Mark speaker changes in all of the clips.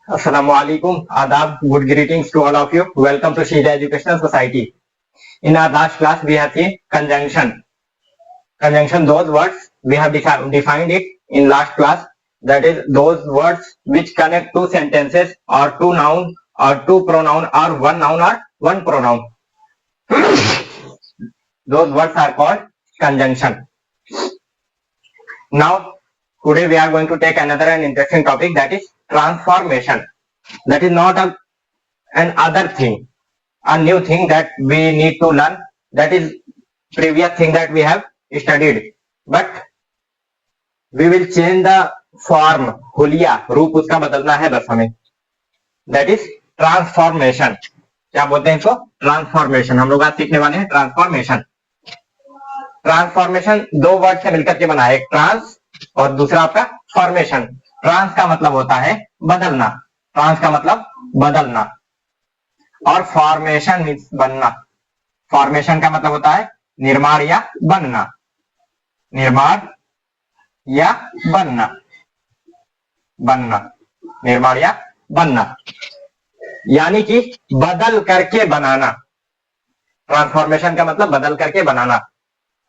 Speaker 1: Assalamualaikum, Adab, good greetings to all of you. Welcome to Shida Educational Society. In our last class, we have seen conjunction. Conjunction, those words we have defined it in last class. That is those words which connect two sentences or two noun or two pronoun or one noun or one pronoun. Those words are called conjunction. Now, today we are going to take another and interesting topic, that is transformation. That is not an other thing, a new thing that we need to learn. That is previous thing that we have studied, but we will change the form, हुलिया, रूप उसका बदलना है बस हमें. That is transformation. क्या बोलते हैं इसको? ट्रांसफॉर्मेशन. हम लोग आज सीखने वाले हैं ट्रांसफॉर्मेशन. ट्रांसफॉर्मेशन दो वर्ड से मिलकर के बना है, एक ट्रांस और दूसरा आपका फॉर्मेशन. ट्रांस का मतलब होता है बदलना, ट्रांस का मतलब बदलना, और फॉर्मेशन मीन्स बनना. फॉर्मेशन का मतलब होता है निर्माण या बनना, निर्माण या बनना, बनना, निर्माण या बनना, यानी कि बदल करके बनाना. ट्रांसफॉर्मेशन का मतलब बदल करके बनाना.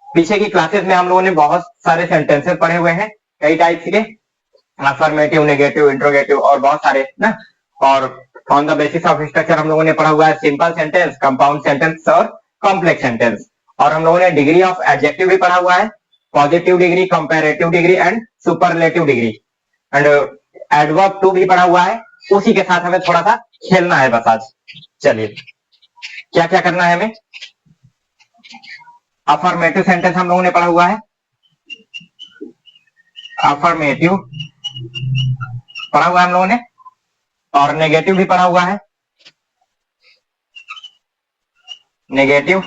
Speaker 1: पीछे की क्लासेस में हम लोगों ने बहुत सारे सेंटेंसेस पढ़े हुए हैं, कई टाइप्स के, अफर्मेटिव, नेगेटिव, इंट्रोगेटिव और बहुत सारे ना. और on the basis of structure हम लोगों ने पढ़ा हुआ है सिंपल सेंटेंस, कंपाउंड सेंटेंस और कॉम्प्लेक्स सेंटेंस. और हम लोगों ने डिग्री ऑफ एडजेक्टिव भी पढ़ा हुआ है, positive degree, comparative degree and superlative degree, and adverb too भी पढ़ा हुआ है. उसी के साथ हमें थोड़ा सा खेलना है बस आज. चलिए, क्या क्या करना है हमें. अफर्मेटिव सेंटेंस हम लोगों ने पढ़ा हुआ है, अफर्मेटिव पढ़ा हुआ है हम लोगों ने, और नेगेटिव भी पढ़ा हुआ है, नेगेटिव,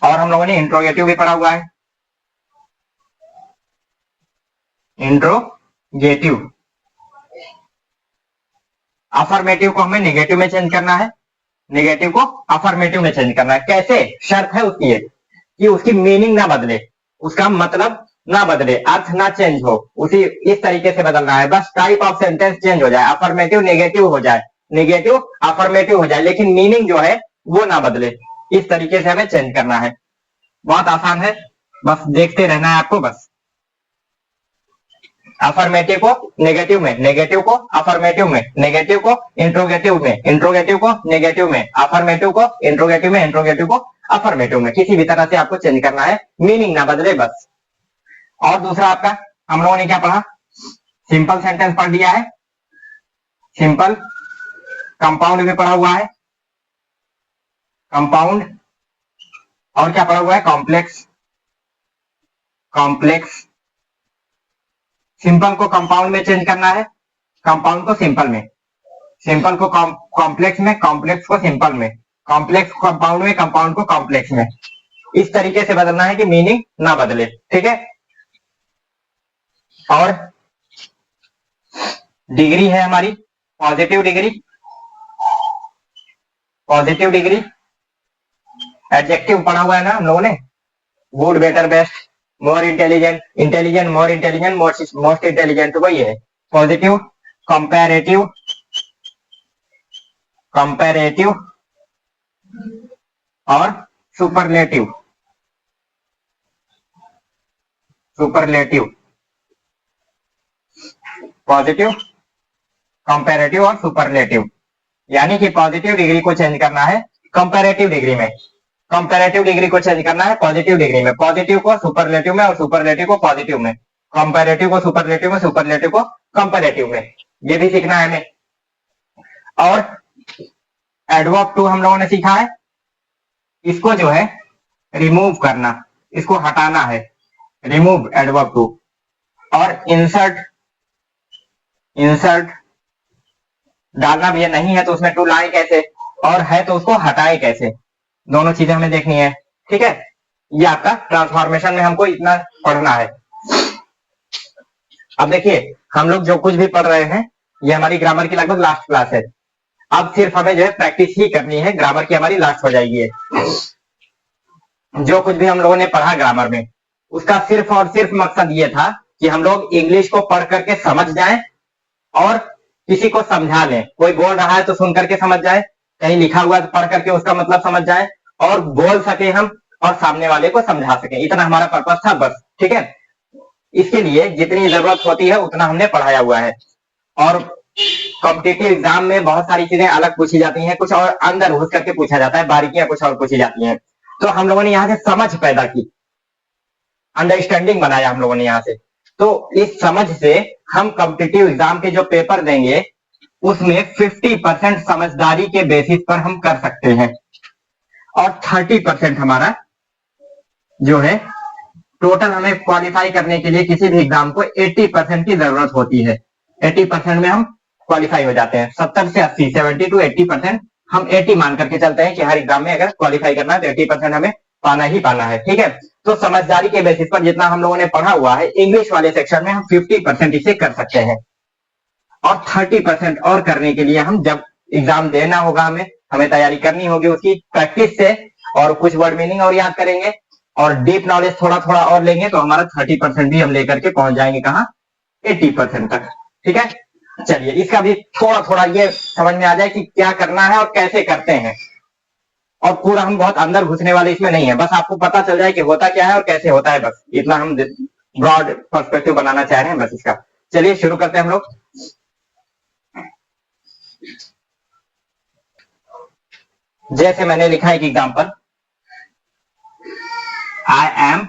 Speaker 1: और हम लोगों ने इंट्रोगेटिव भी पढ़ा हुआ है, इंट्रोगेटिव. अफर्मेटिव को हमें नेगेटिव में चेंज करना है, नेगेटिव को अफर्मेटिव में चेंज करना है. कैसे? शर्त है उसकी ये कि उसकी मीनिंग ना बदले, उसका मतलब ना बदले, अर्थ ना चेंज हो, उसी इस तरीके से बदलना है. बस टाइप ऑफ सेंटेंस चेंज हो जाए, अफर्मेटिव नेगेटिव हो जाए, नेगेटिव अफर्मेटिव हो जाए, लेकिन मीनिंग जो है वो ना बदले. इस तरीके से हमें चेंज करना है. बहुत आसान है, बस देखते रहना है आपको. बस अफर्मेटिव को नेगेटिव में, नेगेटिव को अफर्मेटिव में, नेगेटिव को इंट्रोगेटिव में, इंट्रोगेटिव को नेगेटिव में, अफर्मेटिव को इंट्रोगेटिव में, इंट्रोगेटिव को अफर्मेटिव में. किसी भी तरह से आपको चेंज करना है, मीनिंग ना बदले बस. और दूसरा आपका हम लोगों ने क्या पढ़ा? सिंपल सेंटेंस पढ़ लिया है, सिंपल. कंपाउंड भी पढ़ा हुआ है, कंपाउंड. और क्या पढ़ा हुआ है? Complex, complex. सिंपल को कंपाउंड में चेंज करना है, कंपाउंड को सिंपल में, सिंपल को कॉम्प्लेक्स में, कॉम्प्लेक्स को सिंपल में, कॉम्प्लेक्स को कंपाउंड में, कंपाउंड को कॉम्प्लेक्स में. इस तरीके से बदलना है कि मीनिंग ना बदले. ठीक है. और डिग्री है हमारी positive degree, positive degree. Adjective पढ़ा हुआ है ना हम लोगों ने, good, better, best, more intelligent, intelligent, more intelligent, most intelligent, वही है पॉजिटिव. कंपैरेटिव, कंपैरेटिव और सुपरलेटिव, सुपरलेटिव. पॉजिटिव, कंपैरेटिव और सुपरलेटिव. यानी कि पॉजिटिव डिग्री को चेंज करना है कंपैरेटिव डिग्री में, कंपैरेटिव डिग्री को चेंज करना है पॉजिटिव डिग्री में, पॉजिटिव को सुपरलेटिव में और सुपरलेटिव को पॉजिटिव में, कंपैरेटिव को सुपरलेटिव में, सुपरलेटिव को कंपैरेटिव में. ये भी सीखना है हमें. और एडवर्ब टू हम लोगों ने सीखा है, इसको जो है रिमूव करना, इसको हटाना है, रिमूव एडवर्ब टू. और इंसर्ट, इंसर्ट डालना भी है, नहीं है तो उसमें टू लाए कैसे, और है तो उसको हटाए कैसे, दोनों चीजें हमें देखनी है. ठीक है. ये आपका ट्रांसफॉर्मेशन में हमको इतना पढ़ना है. अब देखिए, हम लोग जो कुछ भी पढ़ रहे हैं ये हमारी ग्रामर की लगभग लास्ट क्लास है. अब सिर्फ हमें जो है प्रैक्टिस ही करनी है, ग्रामर की हमारी लास्ट हो जाएगी. जो कुछ भी हम लोगों ने पढ़ा ग्रामर में, उसका सिर्फ और सिर्फ मकसद ये था कि हम लोग इंग्लिश को पढ़ करके समझ जाएं और किसी को समझा लें। कोई बोल रहा है तो सुन करके समझ जाए, कहीं लिखा हुआ है तो पढ़ करके उसका मतलब समझ जाए और बोल सके हम और सामने वाले को समझा सके। इतना हमारा पर्पस था बस, ठीक है। इसके लिए जितनी जरूरत होती है उतना हमने पढ़ाया हुआ है। और कॉम्पिटिटिव एग्जाम में बहुत सारी चीजें अलग पूछी जाती हैं, कुछ और अंदर घुस करके पूछा जाता है, बारीकियां कुछ और पूछी जाती हैं। तो हम लोगों ने यहाँ से समझ पैदा की, अंडरस्टैंडिंग बनाया हम लोगों ने यहाँ से। तो इस समझ से हम कॉम्पिटिटिव एग्जाम के जो पेपर देंगे उसमें 50% समझदारी के बेसिस पर हम कर सकते हैं और 30% हमारा जो है टोटल हमें क्वालिफाई करने के लिए किसी भी एग्जाम को 80% की जरूरत होती है। 80% में हम क्वालिफाई हो जाते हैं। 70 से 80, 70 to 80% हम 80 मान करके चलते हैं कि हर एग्जाम में अगर क्वालिफाई करना है तो 80% हमें पाना ही पाना है, ठीक है। तो समझदारी के बेसिस पर जितना हम लोगों ने पढ़ा हुआ है इंग्लिश वाले सेक्शन में हम 50% इसे कर सकते हैं और 30% और करने के लिए हम जब एग्जाम देना होगा हमें तैयारी करनी होगी उसकी प्रैक्टिस से, और कुछ वर्ड मीनिंग और याद करेंगे और डीप नॉलेज थोड़ा थोड़ा और लेंगे तो हमारा 30% भी हम लेकर के पहुंच जाएंगे कहाँ, 80% तक, ठीक है। चलिए इसका भी थोड़ा थोड़ा ये समझ में आ जाए कि क्या करना है और कैसे करते हैं। और पूरा हम बहुत अंदर घुसने वाले इसमें नहीं है, बस आपको पता चल जाए कि होता क्या है और कैसे होता है, बस इतना हम ब्रॉड पर्सपेक्टिव बनाना चाह रहे हैं बस इसका। चलिए शुरू करते हैं हम लोग। जैसे मैंने लिखा है एक example, I am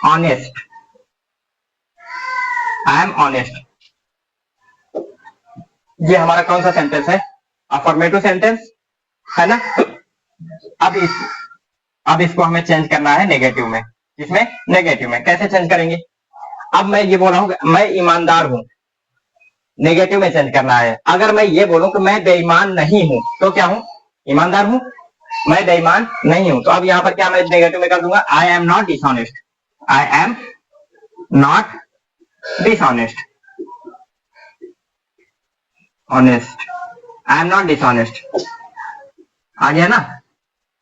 Speaker 1: honest, I M honest. ये हमारा कौन सा सेंटेंस है, अफर्मेटिव सेंटेंस है ना। अब इसको हमें चेंज करना है नेगेटिव में। इसमें नेगेटिव में कैसे चेंज करेंगे, अब मैं ये बोल रहा हूं मैं ईमानदार हूं, नेगेटिव में चेंज करना है। अगर मैं ये बोलूं कि मैं बेईमान नहीं हूं तो क्या हूं, ईमानदार हूं, मैं बेईमान नहीं हूं। तो अब यहां पर क्या मैं नेगेटिव में कर दूंगा, I am not dishonest, I am not dishonest, honest, I am not dishonest. आ गया ना,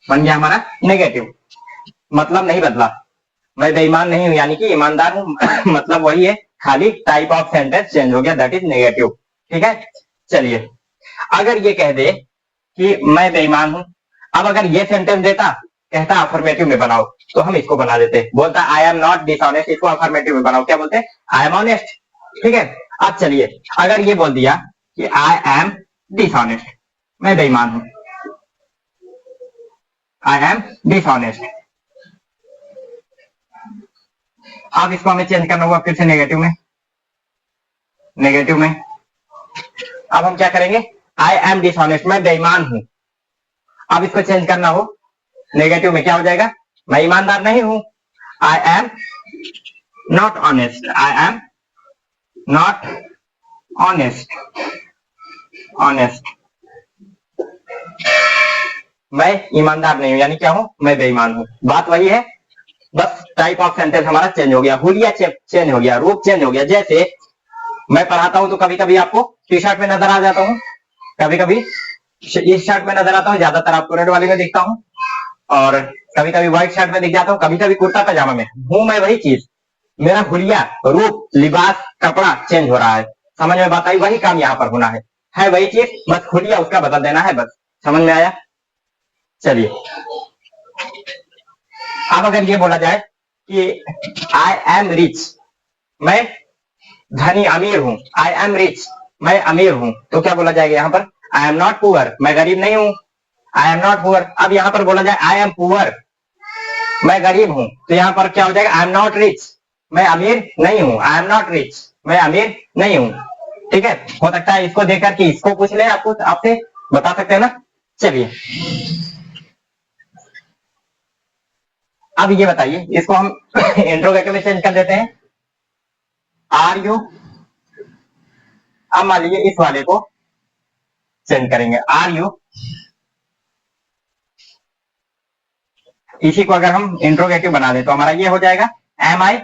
Speaker 1: बन गया हमारा नेगेटिव, मतलब नहीं बदला, मैं बेईमान नहीं हूं यानी कि ईमानदार हूं मतलब वही है, खाली टाइप ऑफ सेंटेंस चेंज हो गया, दैट इज नेगेटिव, ठीक है। चलिए अगर ये कह दे कि मैं बेईमान हूं, अब अगर ये सेंटेंस देता, कहता अफर्मेटिव में बनाओ, तो हम इसको बना देते, बोलता आई एम नॉट डिसऑनेस्ट, इसको अफर्मेटिव में बनाओ, क्या बोलते, आई एम ऑनेस्ट, ठीक है। अब चलिए अगर ये बोल दिया कि आई एम डिसऑनेस्ट, मैं बेईमान हूं, आई एम डिसऑनेस्ट। अब इसको हमें चेंज करना होगा फिर से नेगेटिव में, नेगेटिव में अब हम क्या करेंगे, आई एम डिसऑनेस्ट, मैं बेईमान हूं। अब इसको चेंज करना हो नेगेटिव में, क्या हो जाएगा, मैं ईमानदार नहीं हूं, आई am not honest, I am not honest, honest, मैं ईमानदार नहीं हूं यानी क्या हूं, मैं बेईमान हूं। बात वही है, बस टाइप ऑफ सेंटेंस हमारा चेंज हो गया, हुलिया चेंज हो गया, रूप चेंज हो गया। जैसे मैं पढ़ाता हूं तो कभी कभी आपको टी शर्ट में नजर आ जाता हूं, कभी कभी इस शर्ट में नजर आता हूं, ज्यादातर आपको रेड वाले में दिखता हूं, और कभी कभी व्हाइट शर्ट में दिख जाता हूं, कभी कभी कुर्ता पैजामा में हूं, मैं वही चीज, मेरा हुलिया, रूप, लिबास, कपड़ा चेंज हो रहा है। समझ में बात आई, वही काम यहाँ पर होना है वही चीज, बस हुलिया उसका बदल देना है, बस समझ में आया। चलिए अब अगर ये बोला जाए कि आई एम रिच, मैं धनी अमीर हूं, आई एम रिच, मैं अमीर हूं, तो क्या बोला जाएगा यहाँ पर, आई एम नॉट पुअर, मैं गरीब नहीं हूं, आई एम नॉट पुअर। अब यहाँ पर बोला जाए आई एम पुअर, मैं गरीब हूं, तो यहाँ पर क्या हो जाएगा, आई एम नॉट रिच, मैं अमीर नहीं हूं, आई एम नॉट रिच, मैं अमीर नहीं हूं, ठीक है। हो सकता है इसको देखकर कि इसको पूछ ले, आपको आपसे बता सकते हैं ना। चलिए अब ये बताइए, इसको हम इंट्रोगेटिव में चेंज कर देते हैं, आर यू। अब मान लीजिए इस वाले को चेंज करेंगे, आर यू, इसी को अगर हम इंट्रोगेटिव बना दें तो हमारा ये हो जाएगा, M I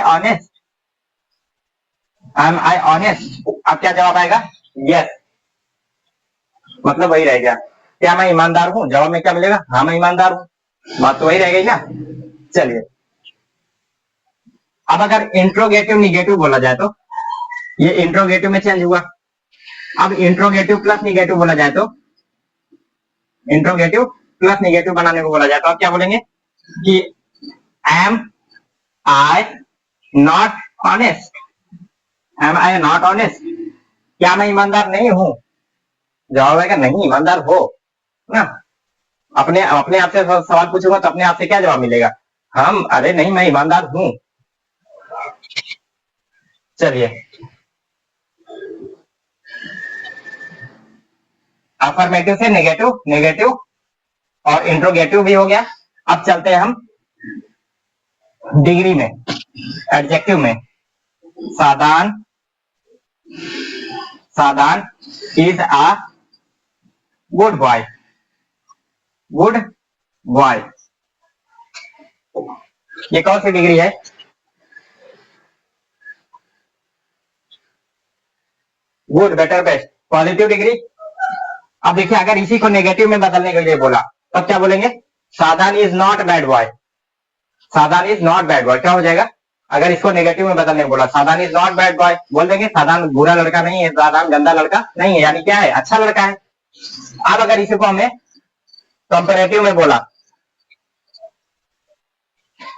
Speaker 1: honest, am I honest. अब क्या जवाब आएगा, यस, मतलब वही रह गया, क्या मैं ईमानदार हूं, जवाब में क्या मिलेगा, हाँ मैं ईमानदार हूं, बात तो वही रह गई ना। चलिए अब अगर इंट्रोगेटिव निगेटिव बोला जाए तो ये इंट्रोगेटिव में चेंज हुआ। अब इंट्रोगेटिव प्लस निगेटिव बोला जाए तो इंट्रोगेटिव प्लस निगेटिव बनाने को बोला जाए तो आप क्या बोलेंगे कि am I not honest, am I not honest, क्या मैं ईमानदार नहीं हूं? जवाब आएगा नहीं, ईमानदार हो ना। अपने अपने आप से सवाल पूछूंगा तो अपने आप से क्या जवाब मिलेगा? हम, अरे नहीं मैं ईमानदार हूं। चलिए अफर्मेटिव से नेगेटिव, नेगेटिव और इंट्रोगेटिव भी हो गया। अब चलते हैं हम डिग्री में, एडजेक्टिव में। Sadan, Sadan is a good boy, good boy, ये कौन सी डिग्री है? Good, better, best, positive degree. अब देखिए अगर इसी को नेगेटिव में बदलने के लिए बोला तब क्या बोलेंगे? Sadan is not bad boy, Sadan is not bad boy, क्या हो जाएगा? अगर इसको नेगेटिव में बदलने बोला Sadan is not bad boy, बोल देंगे सादान बुरा लड़का नहीं है, सादान गंदा लड़का नहीं है, यानी क्या है? अच्छा लड़का है। अब अगर इसी को हमें कंपैरेटिव में बोला,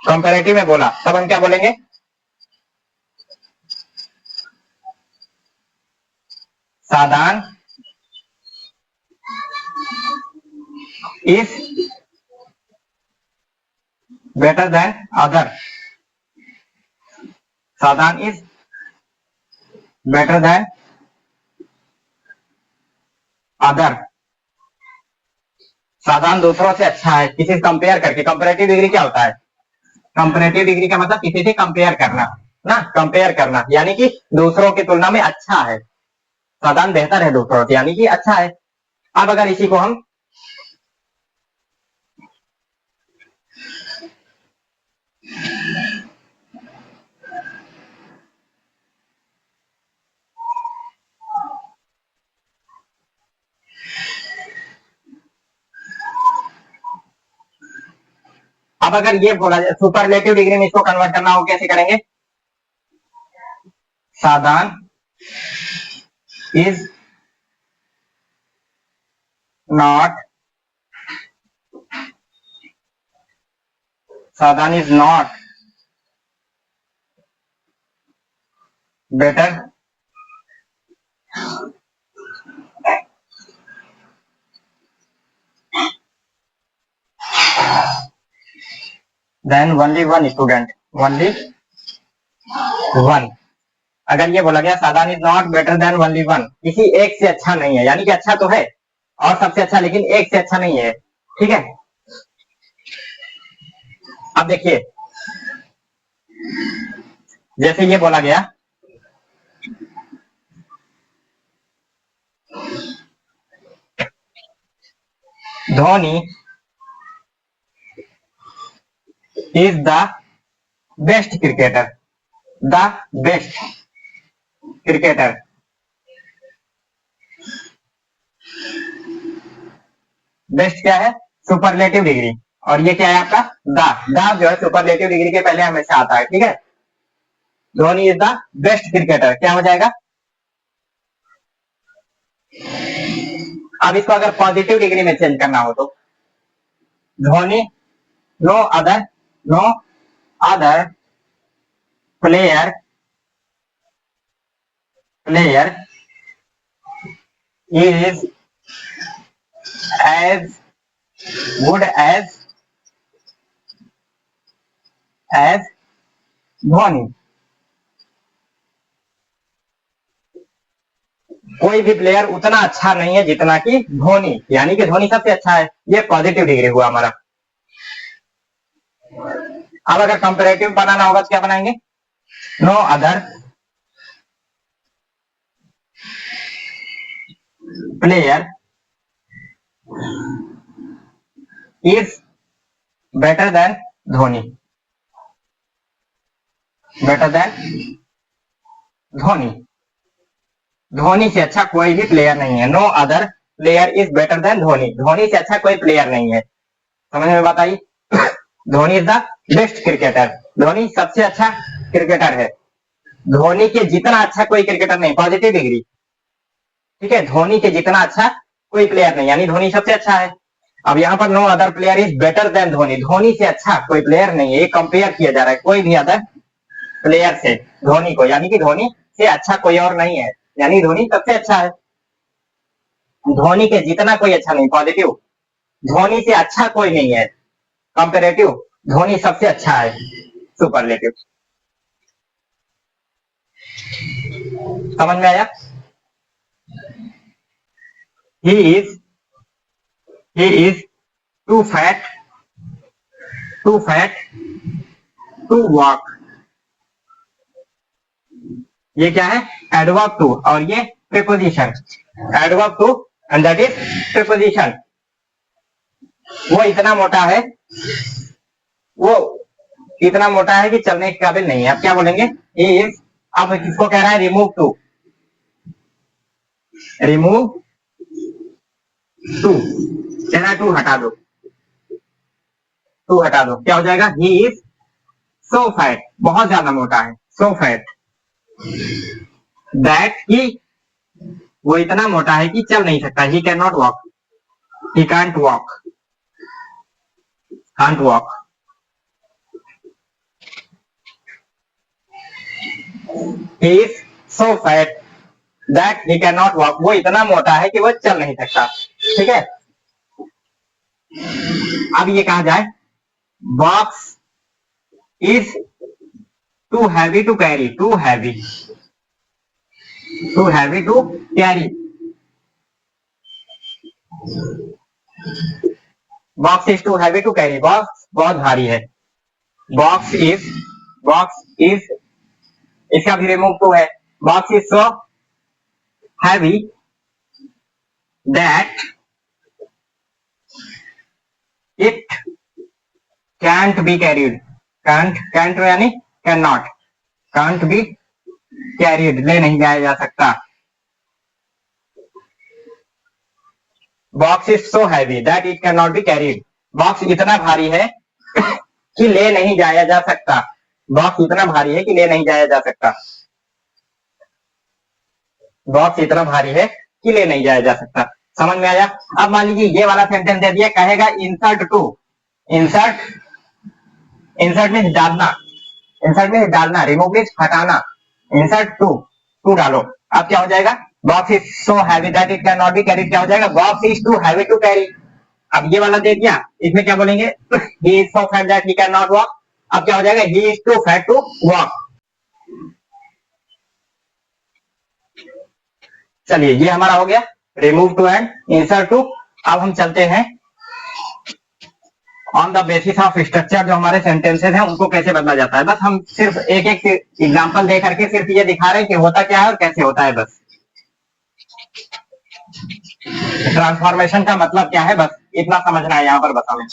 Speaker 1: कंपैरेटिव में बोला तब हम क्या बोलेंगे? Sadan is better than other, Sadan is better than other, Sadan दूसरों से अच्छा है, किसी से कंपेयर करके। कंपैरेटिव डिग्री क्या होता है? कंपैरेटिव डिग्री का मतलब किसी से कंपेयर करना ना, कंपेयर करना यानी कि दूसरों की तुलना में अच्छा है, सादान बेहतर है दूसरों से यानी कि अच्छा है। अब अगर इसी को हम अब अगर ये बोला जाए सुपरलेटिव डिग्री में इसको कन्वर्ट करना हो, कैसे करेंगे? Sadan is not, Sadan is not better than only one student, only one. अगर ये बोला गया Sadan is not better than only one, किसी एक से अच्छा नहीं है, यानी कि अच्छा तो है और सबसे अच्छा, लेकिन एक से अच्छा नहीं है, ठीक है। अब देखिए जैसे ये बोला गया Dhoni is the best cricketer, the best cricketer, best क्या है? सुपरलेटिव डिग्री, और ये क्या है आपका? द जो है सुपरलेटिव डिग्री के पहले हमेशा आता है, ठीक है। Dhoni is the best cricketer, क्या हो जाएगा? अब इसको अगर पॉजिटिव डिग्री में चेंज करना हो तो Dhoni, no other, no other player, player is as good as Dhoni, कोई भी प्लेयर उतना अच्छा नहीं है जितना कि धोनी, यानी कि धोनी सबसे अच्छा है। ये पॉजिटिव डिग्री हुआ हमारा। अब अगर कंपैरेटिव बनाना होगा तो क्या बनाएंगे? No other player is better than Dhoni, better than Dhoni, Dhoni से अच्छा कोई भी प्लेयर नहीं है। No other player is better than Dhoni, Dhoni से अच्छा कोई प्लेयर नहीं है। समझ में बात आई? Dhoni is the best cricketer, Dhoni सबसे अच्छा क्रिकेटर है, धोनी के जितना अच्छा कोई क्रिकेटर नहीं, पॉजिटिव डिग्री, ठीक है, धोनी के जितना अच्छा कोई प्लेयर नहीं, यानी धोनी सबसे अच्छा है। अब यहाँ पर no other player is better than Dhoni, Dhoni से अच्छा कोई प्लेयर नहीं है, ये कंपेयर किया जा रहा है कोई भी अदर प्लेयर से धोनी को, यानी कि धोनी से अच्छा कोई और नहीं है, यानी धोनी सबसे अच्छा है, धोनी के जितना कोई अच्छा नहीं, पॉजिटिव, धोनी से अच्छा कोई नहीं है, कंपेरेटिव, धोनी सबसे अच्छा है, सुपरलेटिव। समझ में आया? He is too fat to walk, ये क्या है? एडवर्ब टू, और ये preposition, adverb too and that is preposition. वो इतना मोटा है, वो इतना मोटा है कि चलने के काबिल नहीं है। अब क्या बोलेंगे? इज, अब किसको कह रहा है? रिमूव टू, रिमूव टू, कह रहा है टू हटा दो, टू हटा दो, क्या हो जाएगा? ही इज सो फैट, बहुत ज्यादा मोटा है, सो फैट दैट ही, वो इतना मोटा है कि चल नहीं सकता, ही can not walk, he can't walk, can't walk. He is so fat that he cannot walk, वो इतना मोटा है कि वो चल नहीं सकता, ठीक है। अब ये कहा जाए, box is too heavy to carry, too heavy to carry, box is too heavy to carry, box बहुत भारी है, बॉक्स इज इसका भी रिमूव टू है, box is so heavy that it can't be carried, can't यानी cannot, can't be carried, ले नहीं जाया जा सकता, box is so heavy that it can not be carried, box इतना भारी है कि ले नहीं जाया जा सकता, बॉक्स इतना भारी है कि ले नहीं जाया जा सकता, बॉक्स इतना भारी है कि ले नहीं जाया जा सकता। समझ में आया? अब मान लीजिए ये वाला सेंटेंस दे दिया, कहेगा इंसर्ट टू, इंसर्ट मीन्स डालना, इंसर्ट मीन्स डालना, रिमूव मीन्स हटाना, इंसर्ट टू, टू डालो। अब क्या हो जाएगा? Box is so heavy that it can not be carried, क्या हो जाएगा? Box is too heavy to carry. अब ये वाला दे दिया, इसमें क्या बोलेंगे? He is so fat that he can not walk, अब क्या हो जाएगा? He is too fat to walk. चलिए ये हमारा हो गया remove too and insert too. अब हम चलते हैं on the basis of structure, जो हमारे सेंटेंसेस हैं उनको कैसे बदला जाता है। बस हम सिर्फ एक एक एग्जांपल दे करके सिर्फ ये दिखा रहे हैं कि होता क्या है और कैसे होता है। बस ट्रांसफॉर्मेशन का मतलब क्या है, बस इतना समझना है यहाँ पर। बस हमें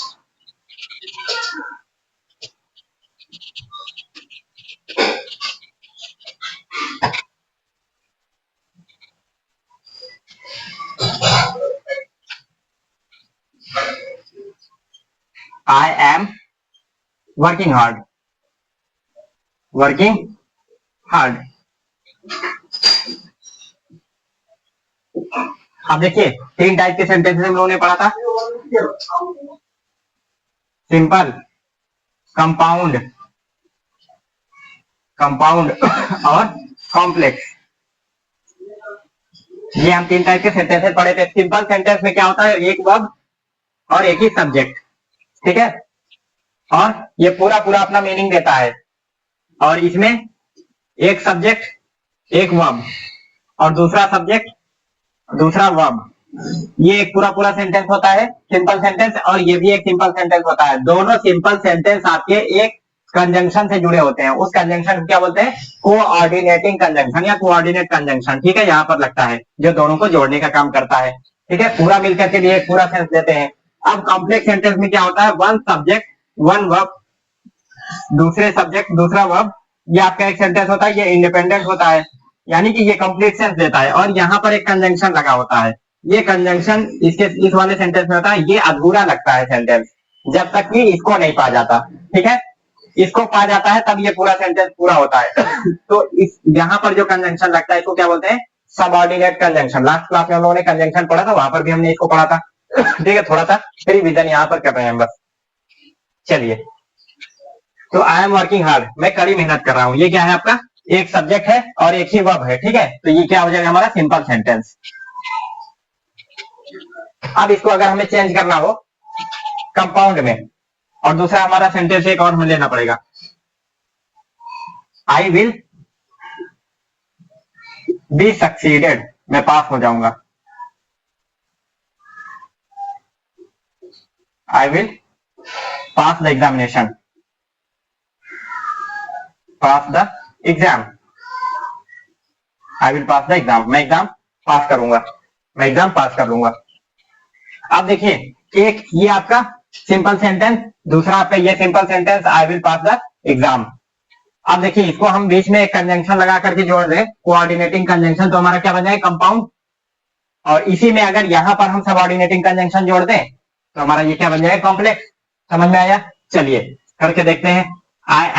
Speaker 1: I am working hard, working hard। अब देखिए तीन टाइप के सेंटेंसेस हम लोगों ने पढ़ा था, सिंपल, कंपाउंड, कंपाउंड और कॉम्प्लेक्स। ये हम तीन टाइप के सेंटेंसेस पढ़े थे। सिंपल सेंटेंस में क्या होता है? एक वर्ब और एक ही सब्जेक्ट, ठीक है, और ये पूरा पूरा अपना मीनिंग देता है। और इसमें एक सब्जेक्ट, एक वर्ब, और दूसरा सब्जेक्ट, दूसरा वर्ब, ये एक पूरा पूरा सेंटेंस होता है, सिंपल सेंटेंस। और ये भी एक सिंपल सेंटेंस होता है। दोनों सिंपल सेंटेंस आपके एक कंजंक्शन से जुड़े होते हैं। उस कंजंक्शन को क्या बोलते हैं? कोऑर्डिनेटिंग कंजंक्शन या कोऑर्डिनेट कंजंक्शन, ठीक है, यहाँ पर लगता है, जो दोनों को जोड़ने का काम करता है, ठीक है। पूरा मिलकर के लिए एक पूरा सेंस देते हैं। अब कॉम्प्लेक्स सेंटेंस में क्या होता है? वन सब्जेक्ट, वन वर्ब, दूसरे सब्जेक्ट, दूसरा वर्ब, ये आपका एक सेंटेंस होता है। ये इंडिपेंडेंट होता है, यानी कि ये कंप्लीट सेंस देता है। और यहाँ पर एक कंजंक्शन लगा होता है। ये कंजंक्शन इसके इस वाले सेंटेंस में होता है। ये अधूरा लगता है सेंटेंस, जब तक कि इसको नहीं पा जाता, ठीक है। इसको पा जाता है तब ये पूरा सेंटेंस पूरा होता है। तो इस यहाँ पर जो कंजंक्शन लगता है इसको क्या बोलते हैं, सबऑर्डिनेट कंजंक्शन। लास्ट क्लास में हम लोगों ने कंजंक्शन पढ़ा था, वहां पर भी हमने इसको पढ़ा था। ठीक है, थोड़ा सा रिवीजन यहाँ पर कर रहे हैं बस। चलिए, तो आई एम वर्किंग हार्ड, मैं कड़ी मेहनत कर रहा हूँ, ये क्या है आपका, एक सब्जेक्ट है और एक ही वर्ब है। ठीक है, तो ये क्या हो जाएगा हमारा सिंपल सेंटेंस। अब इसको अगर हमें चेंज करना हो कंपाउंड में, और दूसरा हमारा सेंटेंस एक और हमें लेना पड़ेगा, आई विल बी सक्सीडेड, मैं पास हो जाऊंगा। I will pass the examination, pass the exam, I will pass the exam, मैं एग्जाम पास करूंगा, मैं एग्जाम पास कर लूंगा। अब देखिए, एक ये आपका सिंपल सेंटेंस, दूसरा आपका ये simple sentence I will pass the exam. अब देखिए, इसको हम बीच में एक कंजंक्शन लगा करके जोड़ दें, कोऑर्डिनेटिंग कंजंक्शन, तो हमारा क्या बन जाएगा, कंपाउंड। और इसी में अगर यहां पर हम सबऑर्डिनेटिंग कंजंक्शन जोड़ दें तो हमारा ये क्या बन जाएगा, कॉम्प्लेक्स। समझ में आया? चलिए करके देखते हैं। I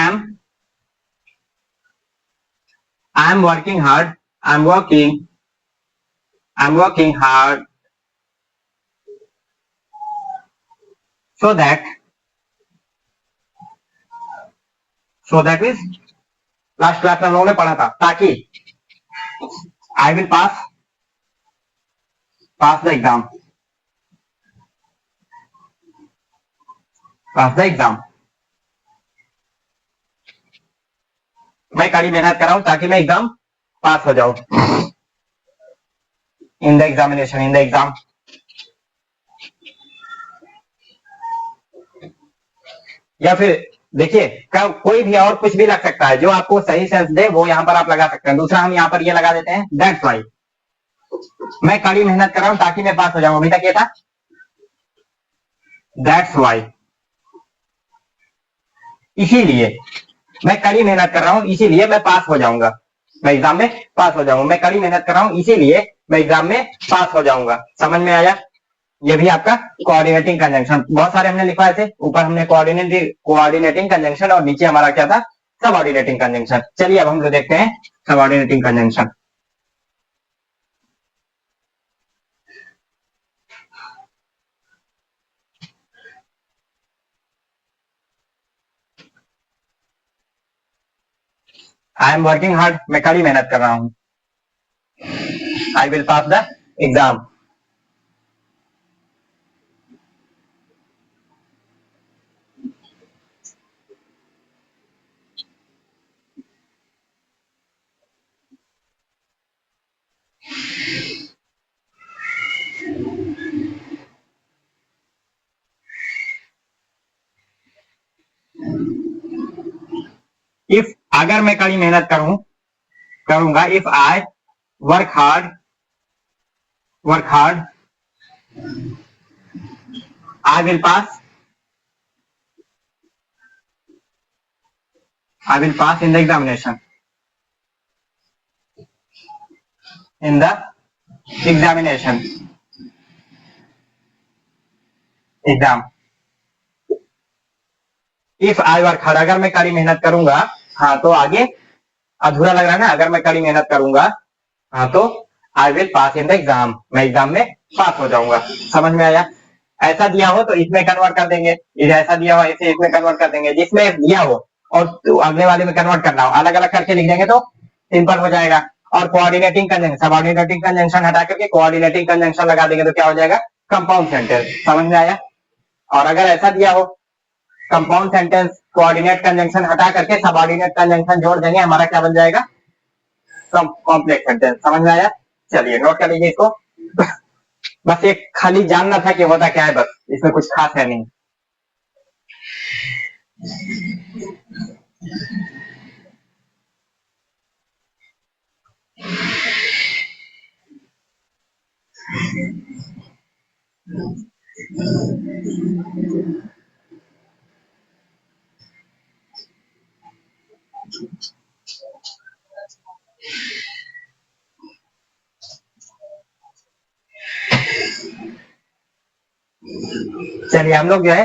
Speaker 1: am working hard, I am working hard so that is, last class में हम लोगों ने पढ़ा था, ताकि I will pass the exam, pass the exam, मैं कड़ी मेहनत कर रहा हूं ताकि मैं एग्जाम पास हो जाऊं, in the examination, in the exam. या फिर देखिए, कोई भी और कुछ भी लग सकता है, जो आपको सही सेंस दे वो यहां पर आप लगा सकते हैं। दूसरा हम यहां पर ये लगा देते हैं, दैट्स वाई, मैं कड़ी मेहनत कर रहा हूं ताकि मैं पास हो जाऊं। अभी तक ये था दैट्स वाई, इसीलिए मैं कड़ी मेहनत कर रहा हूं, इसीलिए मैं पास हो जाऊंगा, मैं एग्जाम में पास हो जाऊंगा। मैं कड़ी मेहनत कर रहा हूं इसीलिए मैं एग्जाम में पास हो जाऊंगा। समझ में आया? ये भी आपका कोऑर्डिनेटिंग कंजंक्शन, बहुत सारे हमने लिखवाए थे। ऊपर हमने कोऑर्डिनेटिंग कंजंक्शन और नीचे हमारा क्या था, सबऑर्डिनेटिंग कंजंक्शन। चलिए अब हम लोग देखते हैं subordinating conjunction. I am working hard, मैं कड़ी मेहनत कर रहा हूं। I will pass the exam, if, अगर मैं कड़ी मेहनत करूंगा, if I work hard, work hard, I will pass, I will pass in the examination, in the examination, exam. If I work hard, अगर मैं कड़ी मेहनत करूंगा, हाँ तो आगे अधूरा लग रहा है ना, अगर मैं कड़ी मेहनत करूंगा, हाँ तो I will pass in the exam, मैं एग्जाम में पास हो जाऊंगा। समझ में आया? ऐसा दिया हो तो इसमें कन्वर्ट कर देंगे, ऐसा दिया हो ऐसे इसमें कन्वर्ट कर देंगे, जिसमें दिया हो और तो अगले वाले में कन्वर्ट करना हो, अलग अलग करके लिख देंगे तो सिंपल हो जाएगा। और कोऑर्डिनेटिंग कंजंक्शन, सबऑर्डिनेटिंग कंजंक्शन हटा करके कोऑर्डिनेटिंग कंजंक्शन लगा देंगे तो क्या हो जाएगा, कंपाउंड सेंटेंस। समझ में आया? और अगर ऐसा दिया हो कंपाउंड सेंटेंस, कोऑर्डिनेट कंजंक्शन हटा करके सबऑर्डिनेट कंजंक्शन जोड़ देंगे, हमारा क्या बन जाएगा, कॉम्प्लेक्स सेंटेंस। समझ में आया? चलिए नोट कर लीजिए इसको। बस एक खाली जानना था कि होता क्या है, बस इसमें कुछ खास है नहीं। चलिए हम लोग जो है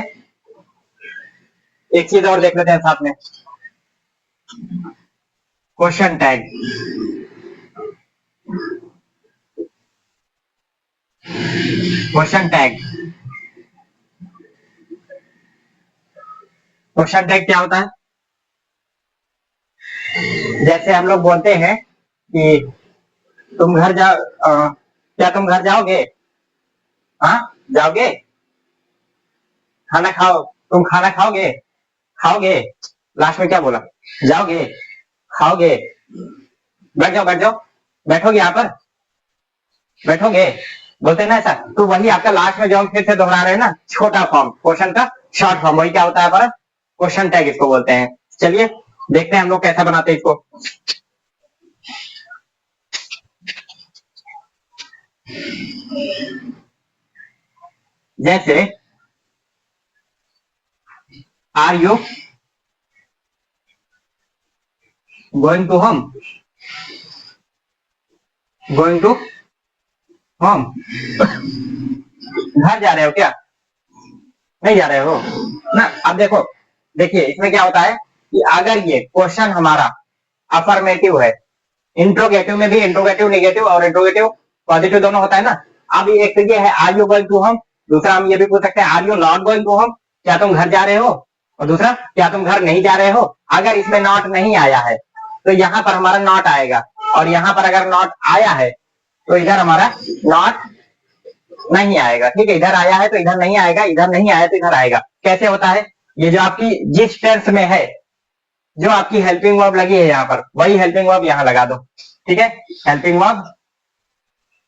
Speaker 1: एक चीज और देख लेते हैं साथ में, question tag. Question tag, question tag क्या होता है? जैसे हम लोग बोलते हैं कि तुम घर जाओ, क्या तुम घर जाओगे? हाँ, जाओगे? खाना खाओ, तुम खाना खाओगे? खाओगे? लास्ट में क्या बोला? जाओगे? खाओगे? बैठ जाओ, बैठ जाओ, बैठोगे यहाँ पर? बैठोगे? बोलते हैं ना ऐसा। तो वही आपका लास्ट में जो हम फिर से दोहरा रहे हैं ना, छोटा फॉर्म, क्वेश्चन का शॉर्ट फॉर्म, वही क्या होता है हमारा? क्वेश्चन टैग इसको बोलते हैं। चलिए देखते हैं हम लोग कैसा बनाते हैं इसको। जैसे are you going to home? Going to home, घर जा रहे हो क्या? नहीं जा रहे हो ना। अब देखो, देखिए इसमें क्या होता है कि अगर ये क्वेश्चन हमारा अफर्मेटिव है, इंट्रोगेटिव में भी इंट्रोगेटिव नेगेटिव और इंट्रोगेटिव पॉजिटिव दोनों होता है ना। अब एक तो ये है are you going to home, दूसरा हम ये भी पूछ सकते हैं are you not going to home, क्या तुम घर जा रहे हो? और दूसरा क्या तुम घर नहीं जा रहे हो? अगर इसमें नॉट नहीं आया है तो यहाँ पर हमारा नॉट आएगा, और यहाँ पर अगर नॉट आया है तो इधर हमारा नॉट नहीं आएगा। ठीक है, इधर आया है तो इधर नहीं आएगा, इधर नहीं आया तो इधर आएगा। कैसे होता है? ये जो आपकी जिस टेंस में है, जो आपकी हेल्पिंग वर्ब लगी है यहाँ पर, वही हेल्पिंग वर्ब यहाँ लगा दो। ठीक है, हेल्पिंग वर्ब,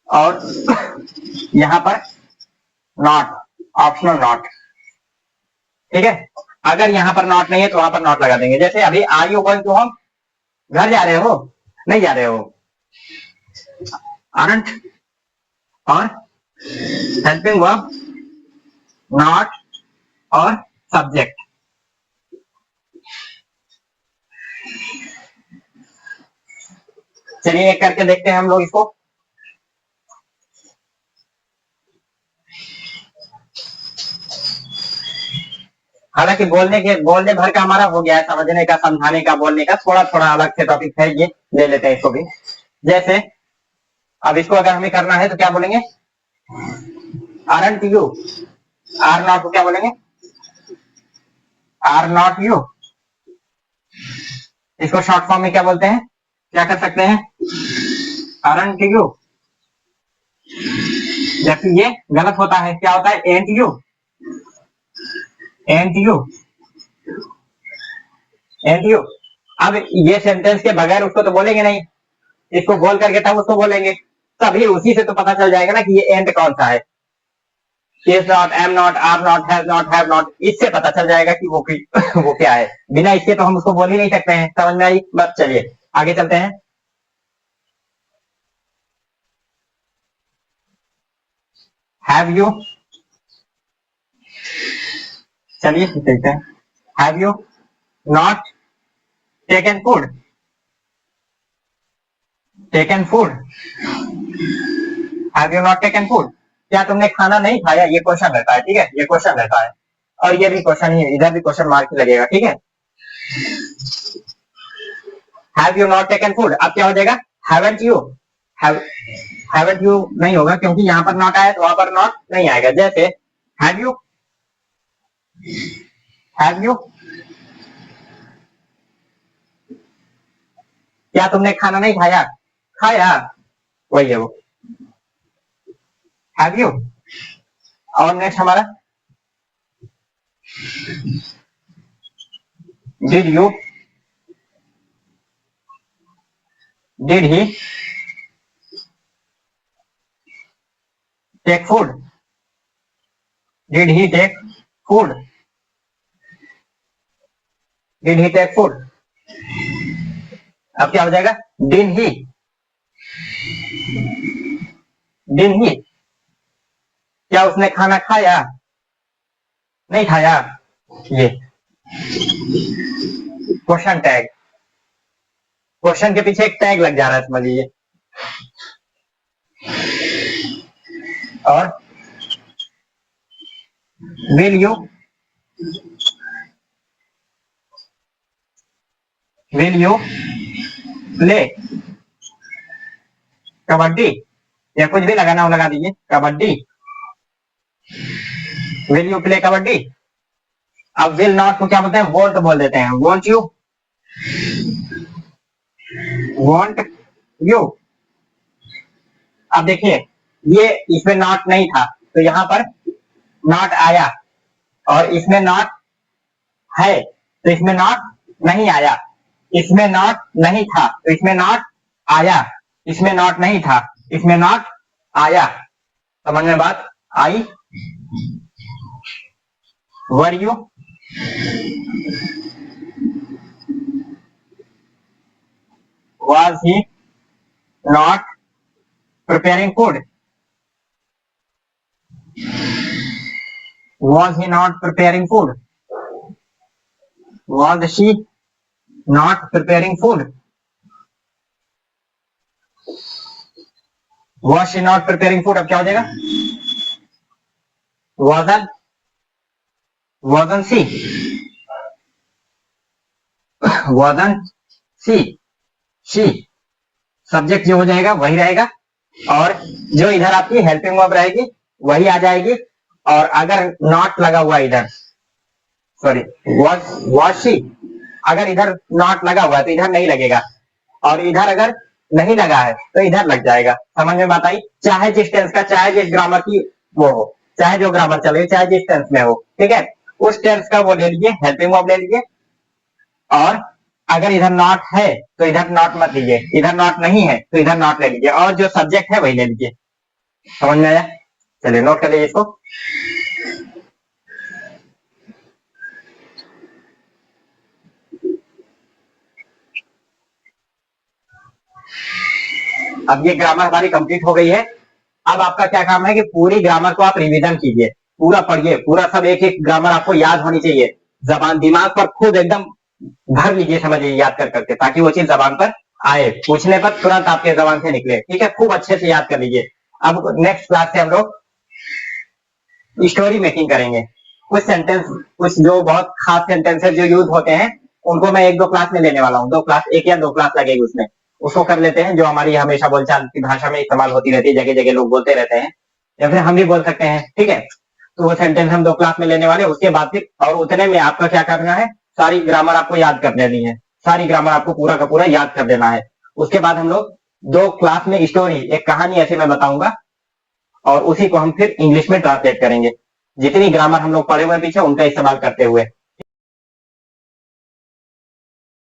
Speaker 1: और यहाँ पर नॉट, ऑप्शनल नॉट। ठीक है, अगर यहाँ पर नॉट नहीं है तो वहां पर नॉट लगा देंगे। जैसे अभी are you going to home, घर जा रहे हो? नहीं जा रहे हो, आरंट, और हेल्पिंग वर्ब नॉट और सब्जेक्ट। चलिए एक करके देखते हैं हम लोग इसको। हालांकि बोलने भर का हमारा हो गया है, समझने का, समझाने का, बोलने का थोड़ा थोड़ा अलग से टॉपिक है, ये ले लेते हैं इसको भी। जैसे अब इसको अगर हमें करना है तो क्या बोलेंगे? आरंट यू, आर नॉट को क्या बोलेंगे? Are not you. इसको शॉर्ट फॉर्म में क्या बोलते हैं? क्या कर सकते हैं? Aren't you. जबकि ये गलत होता है, क्या होता है? Ain't you, ain't you, ain't you. अब ये सेंटेंस के बगैर उसको तो बोलेंगे नहीं, इसको बोल करके तब उसको बोलेंगे, तभी उसी से तो पता चल जाएगा ना कि ये एंड कौन सा है। Is not, am not, are not, has not, have not, इससे पता चल जाएगा कि वो वो क्या है। बिना इसके तो हम उसको बोल ही नहीं सकते हैं। समझ में आई बस? चलिए आगे चलते हैं। हैव यू, चलिए देखते हैं। Have you not taken food? Taken food, have you not taken food, क्या तुमने खाना नहीं खाया? ये क्वेश्चन रहता है। ठीक है, ये क्वेश्चन रहता है, और ये भी क्वेश्चन ही है, इधर भी क्वेश्चन मार्क ही लगेगा। ठीक है, have you not taken food, अब क्या हो जाएगा? हैवंट यू, हैवंट यू नहीं होगा क्योंकि यहाँ पर नॉट आया तो वहां पर नॉट नहीं आएगा। जैसे हैव यू, हैव यू, क्या तुमने खाना नहीं खाया? खाया, वही है वो, हैव यू। और नेक्स्ट हमारा did you, did he take food? Did he take food, did he take food. अब क्या हो जाएगा? डिन ही, डिन ही, क्या उसने खाना खाया? नहीं खाया। ये क्वेश्चन टैग, क्वेश्चन के पीछे एक टैग लग जा रहा है, समझ लीजिए। और will you, will you play kabaddi, या कुछ भी लगाना हो लगा दीजिए, kabaddi, will you play kabaddi. अब विल नॉट को क्या बोलते हैं, वोंट बोल देते हैं, वोंट यू, वोंट यू। अब देखिए ये इसमें नॉट नहीं था तो यहां पर नॉट आया, और इसमें नॉट है तो इसमें नॉट नहीं आया, इसमें नॉट नहीं था तो इसमें नॉट आया, इसमें नॉट नहीं था इसमें नॉट आया। समझ में बात आई? Were you, was he not preparing food, was he not preparing food, was she not preparing food, was she not preparing food। अब क्या हो जाएगा, wasn't, wasn't she, wasn't she, she subject जो हो जाएगा वही रहेगा, और जो इधर आपकी हेल्पिंग वर्ब रहेगी वही आ जाएगी। और अगर नॉट लगा हुआ इधर, सॉरी was she, अगर इधर नॉट लगा हुआ है तो इधर नहीं लगेगा, और इधर अगर नहीं लगा है तो इधर लग जाएगा। समझ में बात आई? चाहे जिस टेंस का, चाहे जिस ग्रामर की वो हो, चाहे जो ग्रामर चले, चाहे जिस टेंस में हो, ठीक है, उस टेंस का वो ले लीजिए, हेल्पिंग वर्ब ले लीजिए। और अगर इधर नॉट है तो इधर नॉट मत लीजिए, इधर नॉट नहीं है तो इधर नॉट ले लीजिए, और जो सब्जेक्ट है वही ले लीजिए। समझ में आया? चलिए नोट कर लीजिए इसको। अब ये ग्रामर हमारी कंप्लीट हो गई है। अब आपका क्या काम है कि पूरी ग्रामर को आप रिवीजन कीजिए, पूरा पढ़िए, पूरा सब एक एक ग्रामर आपको याद होनी चाहिए, जबान दिमाग पर खुद एकदम भर लीजिए, समझिए याद कर करके, ताकि वो चीज जबान पर आए, पूछने पर तुरंत आपके जबान से निकले। ठीक है, खूब अच्छे से याद कर लीजिए। अब नेक्स्ट क्लास से हम लोग स्टोरी मेकिंग करेंगे। कुछ सेंटेंस, कुछ जो बहुत खास सेंटेंसेस जो यूज होते हैं उनको मैं एक दो क्लास में लेने वाला हूँ, 2 क्लास, 1 या 2 क्लास लगेगी उसमें, उसको कर लेते हैं, जो हमारी हमेशा बोलचाल की भाषा में इस्तेमाल होती रहती है, जगह जगह लोग बोलते रहते हैं, या फिर हम भी बोल सकते हैं। ठीक है, तो वो सेंटेंस हम 2 क्लास में लेने वाले, उसके बाद फिर, और उतने में आपका क्या करना है, सारी ग्रामर आपको याद कर लेनी है, सारी ग्रामर आपको पूरा का पूरा याद कर देना है। उसके बाद हम लोग 2 क्लास में स्टोरी, एक कहानी ऐसे मैं बताऊंगा, और उसी को हम फिर इंग्लिश में ट्रांसलेट करेंगे, जितनी ग्रामर हम लोग पढ़े हुए पीछे उनका इस्तेमाल करते हुए।